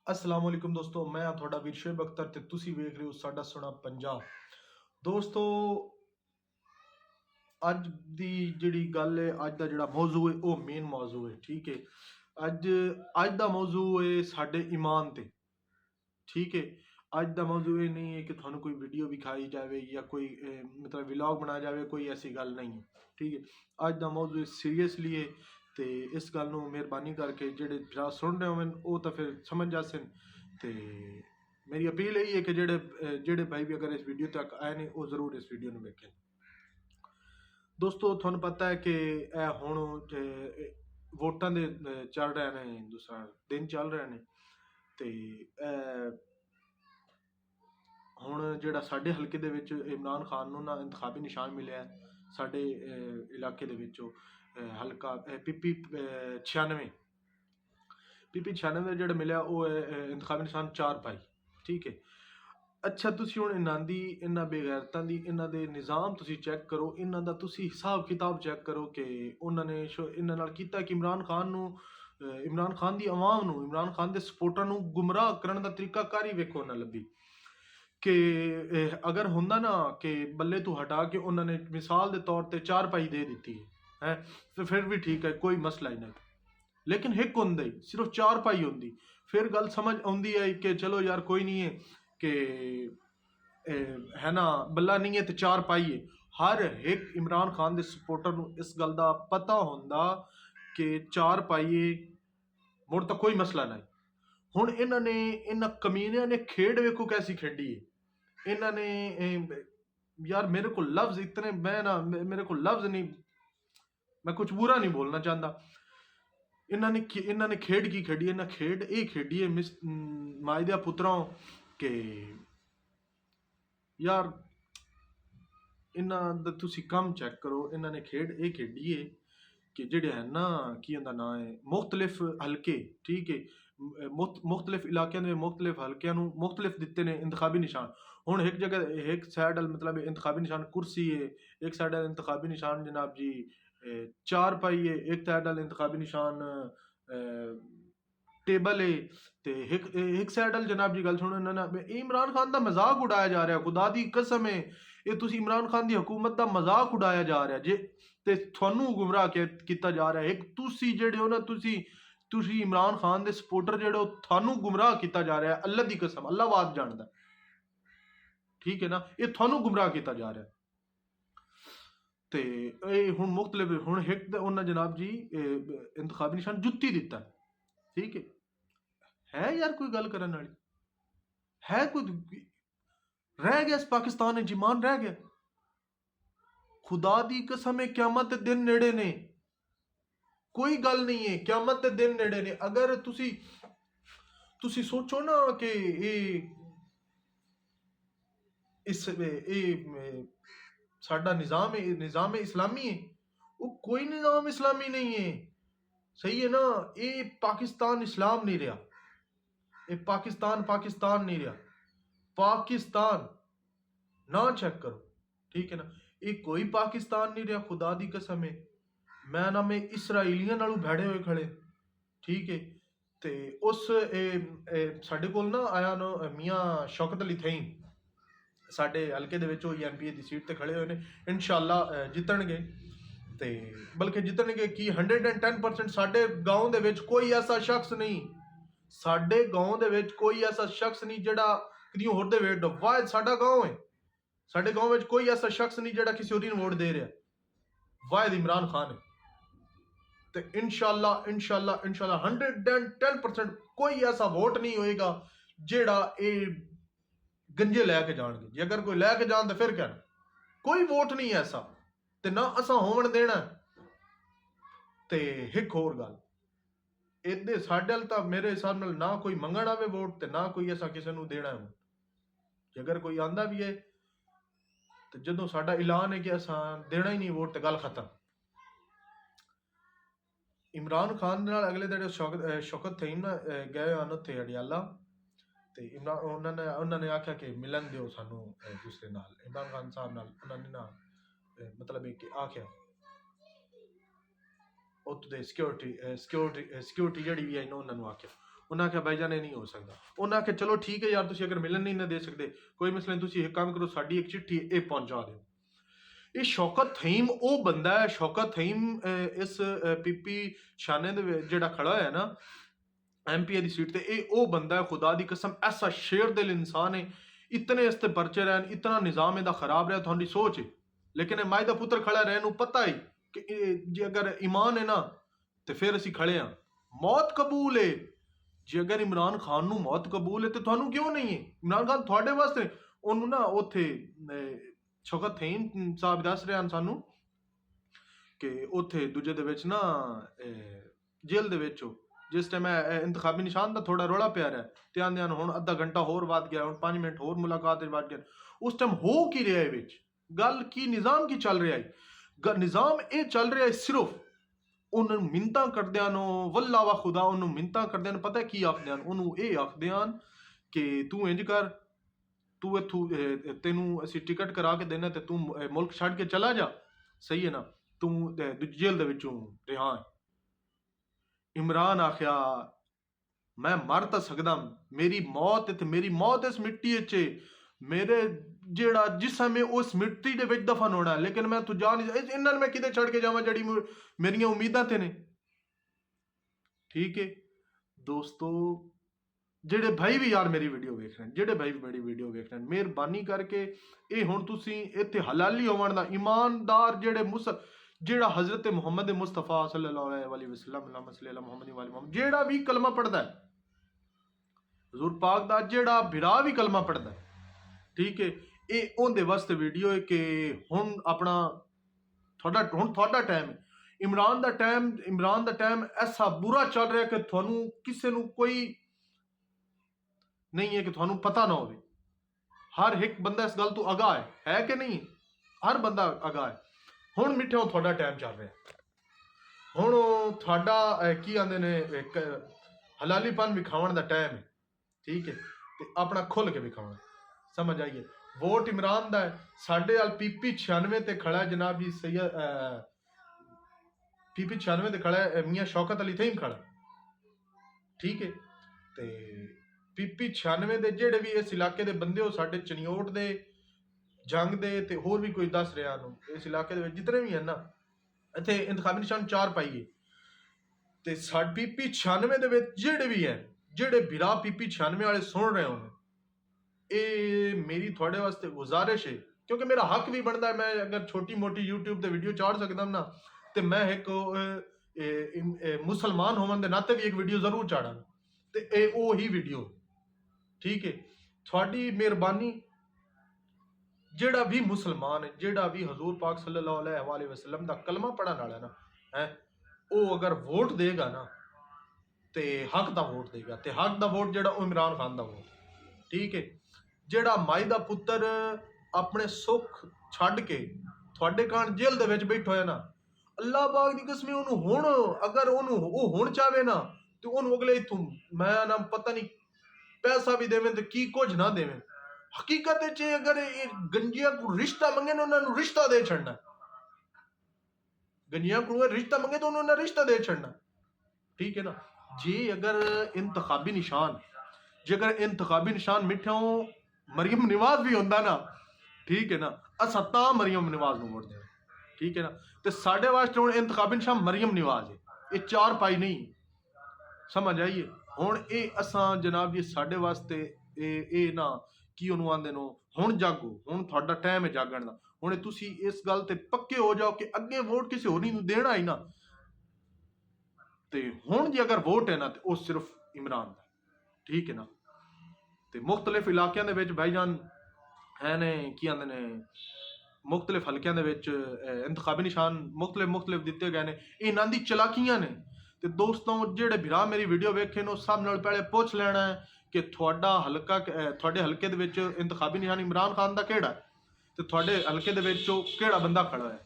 अस्सलाम वालेकुम दोस्तों, मैं हाँ ਤੁਹਾਡਾ ਵੀਰ ਸ਼ੁएब ਅਖਤਰ ਤੇ ਤੁਸੀਂ ਵੇਖ ਰਹੇ ਹੋ ਸਾਡਾ ਸੁਣਾ ਪੰਜਾਬ। ਦੋਸਤੋ, ਅੱਜ ਦੀ ਜਿਹੜੀ ਗੱਲ ਹੈ, ਅੱਜ ਦਾ ਜਿਹੜਾ ਮੌਜੂ ਹੈ ਉਹ ਮੇਨ ਮੌਜੂ ਹੈ। ਠੀਕ ਹੈ, ਅੱਜ ਅੱਜ ਦਾ ਮੌਜੂ ਹੈ ਸਾਡੇ ਈਮਾਨ ਤੇ। ठीक है, ਅੱਜ ਦਾ ਮੌਜੂ ਇਹ ਨਹੀਂ ਹੈ ਕਿ ਤੁਹਾਨੂੰ ਕੋਈ ਵੀਡੀਓ ਵਿਖਾਈ ਜਾਵੇ ਜਾਂ ਕੋਈ ਮਤਲਬ ਵਲੌਗ ਬਣਾਇਆ ਜਾਵੇ, ਕੋਈ ਐਸੀ ਗੱਲ ਨਹੀਂ ਹੈ। ਠੀਕ ਹੈ, ਅੱਜ ਦਾ ਮੌਜੂ ਸੀਰੀਅਸਲੀ ਹੈ ਤੇ ਇਸ ਗੱਲ ਨੂੰ ਮਿਹਰਬਾਨੀ ਕਰਕੇ ਜਿਹੜੇ ਭਰਾ ਸੁਣ ਰਹੇ ਹੋਣ ਉਹ ਤਾਂ ਫਿਰ ਸਮਝ ਜਾਸਨ। ਤੇ ਮੇਰੀ ਅਪੀਲ ਇਹ ਹੈ ਕਿ ਜਿਹੜੇ ਭਾਈ ਵੀ ਅਗਰ ਇਸ ਵੀਡੀਓ ਤੱਕ ਆਏ ਨੇ ਉਹ ਜ਼ਰੂਰ ਇਸ ਵੀਡੀਓ ਨੂੰ ਵੇਖਣ। ਦੋਸਤੋ, ਤੁਹਾਨੂੰ ਪਤਾ ਹੈ ਕਿ ਇਹ ਹੁਣ ਵੋਟਾਂ ਦੇ ਚੱਲ ਰਹੇ ਨੇ, ਹਿੰਦੁਸਤਾਨ ਦਿਨ ਚੱਲ ਰਹੇ ਨੇ ਤੇ ਹੁਣ ਜਿਹੜਾ ਸਾਡੇ ਹਲਕੇ ਦੇ ਵਿੱਚ ਇਮਰਾਨ ਖਾਨ ਨੂੰ ਨਾ ਇੰਤਖਾਬੀ ਨਿਸ਼ਾਨ ਮਿਲਿਆ ਸਾਡੇ ਇਲਾਕੇ ਦੇ ਵਿੱਚੋਂ ਹਲਕਾ ਪੀਪੀ 96 ਪੀਪੀ 96 ਜਿਹੜਾ ਮਿਲਿਆ ਉਹ ਇੰਤਖਾਬੀ ਨਿਸ਼ਾਨ 4 ਪਾਈ। ਠੀਕ ਹੈ, ਅੱਛਾ ਤੁਸੀਂ ਹੁਣ ਇਹਨਾਂ ਬੇਗੈਰਤਾਂ ਦੀ ਇਹਨਾਂ ਦੇ ਨਿਜ਼ਾਮ ਤੁਸੀਂ ਚੈੱਕ ਕਰੋ, ਇਹਨਾਂ ਦਾ ਤੁਸੀਂ ਹਿਸਾਬ ਕਿਤਾਬ ਚੈੱਕ ਕਰੋ ਕਿ ਉਹਨਾਂ ਨੇ ਇਹਨਾਂ ਨਾਲ ਕੀਤਾ ਕਿ ਇਮਰਾਨ ਖਾਨ ਦੀ ਆਵਾਮ ਨੂੰ, ਇਮਰਾਨ ਖਾਨ ਦੇ ਸਪੋਰਟਰਾਂ ਨੂੰ ਗੁੰਮਰਾਹ ਕਰਨ ਦਾ ਤਰੀਕਾਕਾਰ ਹੀ ਵੇਖੋ ਨਾ ਲੱਭੀ। ਕਿ ਅਗਰ ਹੁੰਦਾ ਨਾ ਕਿ ਬੱਲੇ ਤੋਂ ਹਟਾ ਕੇ ਉਹਨਾਂ ਨੇ ਮਿਸਾਲ ਦੇ ਤੌਰ ਤੇ 4 ਪਾਈ ਦੇ ਦਿੱਤੀ ਹੈ ਤੇ ਫਿਰ ਵੀ ਠੀਕ ਹੈ, ਕੋਈ ਮਸਲਾ ਹੀ ਨਹੀਂ। ਲੇਕਿਨ ਇੱਕ ਹੁੰਦਾ ਹੀ ਸਿਰਫ 4 ਪਾਈ ਹੁੰਦੀ, ਫਿਰ ਗੱਲ ਸਮਝ ਆਉਂਦੀ ਹੈ ਕਿ ਚਲੋ ਯਾਰ ਕੋਈ ਨਹੀਂ ਹੈ ਕਿ ਹੈ ਨਾ, ਬੱਲਾ ਨਹੀਂ ਹੈ ਤੇ 4 ਪਾਈ ਹੈ। ਹਰ ਇੱਕ ਇਮਰਾਨ ਖਾਨ ਦੇ ਸਪੋਰਟਰ ਨੂੰ ਇਸ ਗੱਲ ਦਾ ਪਤਾ ਹੁੰਦਾ ਕਿ 4 ਪਾਈਏ ਮੁੜ ਤਾਂ ਕੋਈ ਮਸਲਾ ਨਹੀਂ। ਹੁਣ ਇਹਨਾਂ ਕਮੀਨਿਆਂ ਨੇ ਖੇਡ ਵੇਖੋ ਕੈਸੀ ਖੇਡੀ ਹੈ। ਇਹਨਾਂ ਨੇ यार मेरे को लफ्ज इतने मेरे को लफ्ज नहीं, मैं कुछ बुरा नहीं बोलना चाहता। इन्होंने खेड की खेडी, इन्हें खेड ये खेडी है मायदिया पुत्रों के यार इन्हों दा तुसी कम चेक करो। इन्होंने खेड ये खेडी है कि जेडे है ना की उनका नाम है मुख्तलिफ हल्के। ठीक है, मुख्तलिफ इलाकों में मुख्तलिफ हल्कों को मुख्तलिफ दिते ने इंतखाबी निशान। हुण एक जगह एक साइड मतलब इंतखाबी निशान कुर्सी है, एक साइड इंतखाबी निशान जनाब जी 4 पाई है, एक साइड इंतखाबी निशान टेबल है ते एक साइड जनाब जी गल सुनो ना, इमरान खान का मजाक उड़ाया जा रहा। खुदा दी कसम है ये तुसी इमरान खान की हुकूमत का मजाक उड़ाया जा रहा जे ते थानू गुमराह किया जा रहा है। एक तुसी जेडे हो ना, तुसी इमरान खान दे सपोर्टर जेडे हो, थानू गुमराह किया जा रहा है। अल्लाह दी कसम, अल्लाह बात जानदा। ठीक है ना, ये थानू गुमराह किया जा रहा है। ते हुण मुख्तलिफ हुण एक उन्हें जनाब जी इंतखाबी निशान जुत्ती दिता। ठीक है यार कोई गल करन वाली है? कोई रह गया इस पाकिस्तान में जीमान रह गया? खुदा दी कसम है क़यामत दे दिन नेड़े ने, कोई गल नहीं है, क़यामत दे दिन नेड़े ने। अगर तुसी सोचो ना कि साडा निज़ाम इस्लामी है, वो कोई निज़ाम इस्लामी नहीं है। सही है ना, ये पाकिस्तान इस्लाम नहीं रहा, ये पाकिस्तान नहीं रहा। पाकिस्तान ना चेक करो। ठीक है ना, ये कोई पाकिस्तान नहीं रहा। खुदा दी कसम है मैं ना में इसराइलियां नालों भैड़े हुए खड़े। ठीक है, ते उस साडे कोल ना आया ना मियाँ शौकत अली थई साडे हल्के दे विच MP दी सीट ते खड़े हुए ने। इंशाअल्लाह जितणगे ते बल्कि जितणगे की 110% साडे गांव दे विच कोई ऐसा शख्स नहीं, साडे गांव दे विच कोई ऐसा शख्स नहीं जेड़ा किसी होर दे वेट वाहिद साडा गांव है। साडे गांव में कोई ऐसा शख्स नहीं जेड़ा किसी होर वोट दे रहा, वाहिद इमरान खान है। तो इंशाअल्लाह 110% कोई ऐसा वोट नहीं होएगा जेड़ा ए गंजे लैके जाएंगे। जे अगर कोई लैके जान तो फिर क्या, कोई वोट नहीं है ऐसा, ते ना असा होवन देना। ते एक होर गल इहदे साडे अल तां मेरे हिसाब नाल ना कोई मंगण आवे वोट ते ना कोई ऐसा किसी नूं देना है। जे अगर कोई आंदा भी है तो जदों साडा ऐलान है कि असां देना ही नहीं वोट तो गल खत्म। इमरान खान नाल अगले दिन शौकत थई ना गए आन उत्थे अडियाला ते उन्होंने आख्या कि मिलन दिओ सानू दूसरे नाल इमरान खान साहब नाल। उन्होंने ना मतलब कि आख्या उत्थे दे सिक्योरिटी जिहड़ी भी है ना उन्होंने आख्या उन्हें आख्या भाईजान ये नहीं हो सकता। उन्हें आख्या चलो ठीक है यार, तुम अगर मिलन नहीं ना दे सकते कोई मसला नहीं, तुम एक काम करो, साड़ी एक चिट्ठी ये पहुंचा दो। ये शौकत थईम वो बंदा है, शौकत थईम इस पीपी शाने जेड़ा खड़ा है ना MP की सीट ते, ये वो बंदा है खुदा दी कसम, ऐसा शेर दिल इंसान है, इतने इसते परचे रहन, इतना निजाम इहदा खराब रहा, थोड़ी सोच है। लेकिन माई दा पुत्र खड़ा रहन पता ही कि जे अगर ईमान है ना तो फिर असी खड़े हाँ। मौत कबूल है, जे अगर इमरान खान नू मौत कबूल है तो थानू क्यों नहीं है? इमरान खान थोड़े वास्ते उन्होंने ना उत्थे शौकत थईम साहब दस रहे हैं सानू कि उत्थे दूजे दे विच ना जेल दे विच जिस टाइम इंतखाबी निशान का थोड़ा रौला प्या रहा है ते आंदे हुण अद्धा घंटा होर बाद गया, हुण 5 मिनट होर मुलाकात बाद गया। उस टाइम हो की रहा है विच गल की निजाम की चल रहा है? निजाम ये चल रहा है सिर्फ उन्होंने मिन्नतां करदियां नो वल्ला वा खुदा उन्होंने मिन्नतां करदियां पता की आखदियां उन्होंने ये आखदियां कि तू इंज कर, तू इथू तेनू असी टिकट करा के देना ते तू मुल्क छड़ के चला जा, सही है ना, तू जेल दे विचों रिहा है। इमरान आख्या मैं मर तो सकदा, मेरी मौत ते मेरी मौत इस मिट्टी च, मेरे जेड़ा जिसम है उस मिट्टी दे विच दफन होना, लेकिन मैं तू जा नहीं, इन्हां मैं किते छड़ के जावां जड़ी मेरियां उम्मीदां ते ने। ठीक है दोस्तों, जेड़े भाई भी यार मेरी वीडियो वेख रहे हैं, जेड़े भाई भी मेरी वीडियो वेख रहे हैं, मेहरबानी करके ये हुण तुसीं इत्थे हलाली होवण दा ईमानदार जेड़ा हजरत मुहम्मद मुस्तफा सल्लल्लाहु अलैहि वसल्लम मोहम्मद जेड़ा भी कलमा पढ़दा है, हजूर पाक दा जेड़ा भिरा भी कलमा पढ़दा है, ठीक है, ये उनदे वास्ते वीडियो है कि हुण अपना थोड़ा टाइम है। इमरान दा टाइम ऐसा बुरा चल रहा है कि थानू किसी नू कोई नहीं है कि थानू पता ना हो। हर एक बंदा इस गल तो आगाह है कि नहीं? हर बंदा आगाह है। हुण मिठे थोड़ा टाइम चल रहा है, हुण थोड़ा की आंदे ने हलालीपन विखावन दा टाइम है, ठीक है, ते अपना खुल के विखावना, समझ आइए। वोट इमरान दा है, साडे अल PP 96 ते खड़ा है जनाब जी सैयद PP 96 ते खड़ा है मियां शौकत अली थईम खड़ा, ठीक है, ते PP 96 दे जेड़े भी इस इलाके दे बंदे हो, साडे चनियोट दे जंग दे ते होर भी कोई दस रहा इस इलाके दे जितने भी हैं ना, इत्थे इंतखाबी निशान 4 पाइए ते PP 96 दे विच जेड़े भी हैं, जेड़े बिरा PP 96 वाले सुन रहे होंगे, ये मेरी थोड़े वास्ते गुजारिश है, क्योंकि मेरा हक भी बनता है, मैं अगर छोटी मोटी यूट्यूब ते वीडियो चाड़ सकदा ना, तो मैं एक मुसलमान होवन दे नाते भी एक वीडियो जरूर चाड़ा, ते ओ ही वीडियो, ठीक है। थोड़ी मेहरबानी, जेड़ा भी मुसलमान है, जेड़ा भी हजूर पाक सल्लल्लाहु अलैहि वसल्लम दा कलमा पढ़न वाला ना है, वो अगर वोट देगा ना ते हक दा वोट देगा, ते हक दा वोट जेड़ा इमरान खान दा वोट, ठीक है। जेड़ा माई दा पुत्र अपने सुख छड़ के थोड़े कान जेल दे विच बैठा है ना, अल्लाह पाक दी कसम ओनू हुण अगर ओनू ओ हुण चाहे ना तो ओनू अगले इथों मैं ना पता नहीं पैसा भी देवें तो की कुछ ना देवें, हकीकत च अगर गंजिया को रिश्ता मंगे ना उन्होंने रिश्ता दे छड़ना, गंजिया को रिश्ता मंगे तो उन्होंने रिश्ता दे छड़ना, ठीक है ना। जे अगर इंतखाबी निशान मिठे हो मरियम नवाज भी होंदा ना, ठीक है ना, असा ता मरियम नवाज नू वोट देना, ठीक है ना। तो साढ़े वास्ते हुण इंतखाबी निशान मरियम नवाज है, ये 4 पाई नहीं, समझ आइए। हुण ये असा जनाब जी साढ़े वास्ते ये ना की उन्होंने आंदे नो हुण जागो, हुण थोड़ा टाइम है जागण दा, हुण तुसी इस गल ते पक्के हो जाओ कि अगे वोट किसी होर नूं देना ही ना, ते हुण जे अगर वोट है ना तो वो सिर्फ इमरान दा, ठीक है ना। ते मुख्तलिफ इलाकों दे विच भाईजान है ने की आंदे ने, मुख्तलिफ हलकों दे विच इंतखाबी निशान मुख्तलिफ दिते गए ने, इन्हां दी चलाकियां ने। ते दोस्तों जेड़े भिरा मेरी वीडियो वेखे नो सब नाल पहले पूछ लेना है कि थोड़ा हलका थोड़े हलके दे विच इंतखाबी निशान इमरान खान दा केड़ा है, ते थोड़े हलके दे विच केड़ा बंदा खड़ा है,